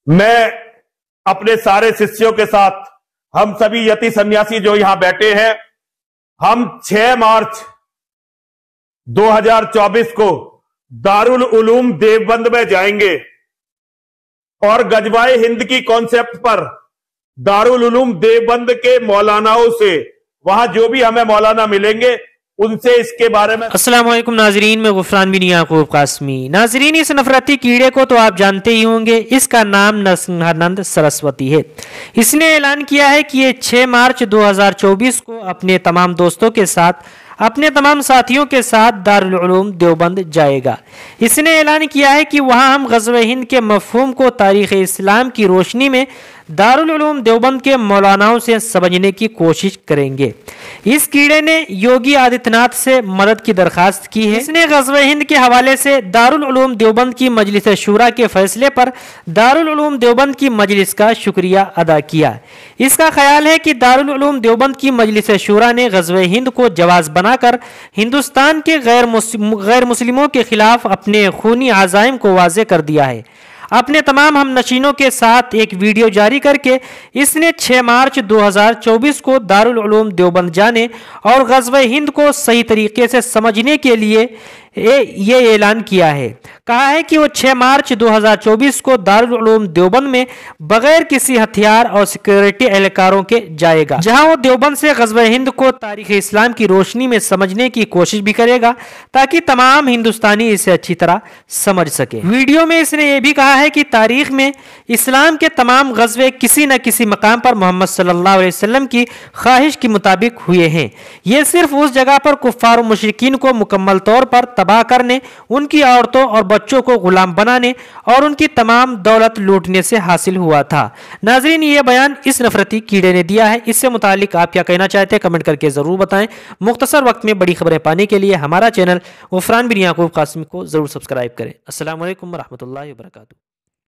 मैं अपने सारे शिष्यों के साथ, हम सभी यति सन्यासी जो यहां बैठे हैं, हम 6 मार्च 2024 को दारुल उलूम देवबंद में जाएंगे और गजवाए हिंद की कॉन्सेप्ट पर दारुल उलूम देवबंद के मौलानाओं से, वहां जो भी हमें मौलाना मिलेंगे उनसे इसके बारे में। अस्सलाम वालेकुम नाजरीन, में गुफरान बिन याकूब कासमी। नाजरीन, इस नफरती कीड़े को तो आप जानते ही होंगे, इसका नाम नरसिंहानंद सरस्वती है। इसने ऐलान किया है कि ये 6 मार्च 2024 को अपने तमाम दोस्तों के साथ, अपने तमाम साथियों के साथ दारुल उलूम देवबंद जाएगा। इसने ऐलान किया है कि वहां हम ग़ज़वे हिंद के मफ़हूम को तारीख़ इस्लाम की रोशनी में दारुल उलूम देवबंद के मौलानाओं से समझने की कोशिश करेंगे। इस कीड़े ने योगी आदित्यनाथ से मदद की दरखास्त की है। इसने ग़ज़वे हिंद के हवाले से दारुल उलूम देवबंद की मजलिस शूरा के फैसले पर दारुल उलूम देवबंद की मजलिस का शुक्रिया अदा किया। इसका ख्याल है कि दारुल उलूम देवबंद की मजलिस शूरा ने ग़ज़वे हिंद को जवाज़ बनाकर हिंदुस्तान के गैर मुस्लिमों के खिलाफ अपने खूनी आज़ाइम को वाज़े कर दिया है। अपने तमाम हम नशीनों के साथ एक वीडियो जारी करके इसने 6 मार्च 2024 को दारुल उलूम देवबंद जाने और ग़ज़वे हिंद को सही तरीके से समझने के लिए ये ऐलान किया है। कहा है कि वो 6 मार्च 2024 को दारुल उलूम देवबंद में बगैर किसी हथियार और सिक्योरिटी एहलकारों के जाएगा, जहां वो देवबंद से ग़ज़वे हिंद को तारीख़ इस्लाम की रोशनी में समझने की कोशिश भी करेगा ताकि तमाम हिंदुस्तानी इसे अच्छी तरह समझ सके। वीडियो में इसने ये भी कहा है कि तारीख में इस्लाम के तमाम ग़ज़वे किसी न किसी मकाम पर मोहम्मद सल्लल्लाहु अलैहि वसल्लम की ख्वाहिश के मुताबिक हुए हैं। ये सिर्फ उस जगह पर कुफ़ार और मुशरिकीन को मुकम्मल तौर पर तबाह करने, उनकी औरतों और बच्चों को गुलाम बनाने और उनकी तमाम दौलत लूटने से हासिल हुआ था। नाज़रीन, ये बयान इस नफरती कीड़े ने दिया है। इससे मुतालिक आप क्या कहना चाहते हैं कमेंट करके ज़रूर बताएं। मुख्तसर वक्त में बड़ी खबरें पाने के लिए हमारा चैनल गुफरान बिन याकूब कासमी को ज़रूर सब्सक्राइब करें। अस्सलाम वालेकुम व रहमतुल्लाहि व बरकातुहू।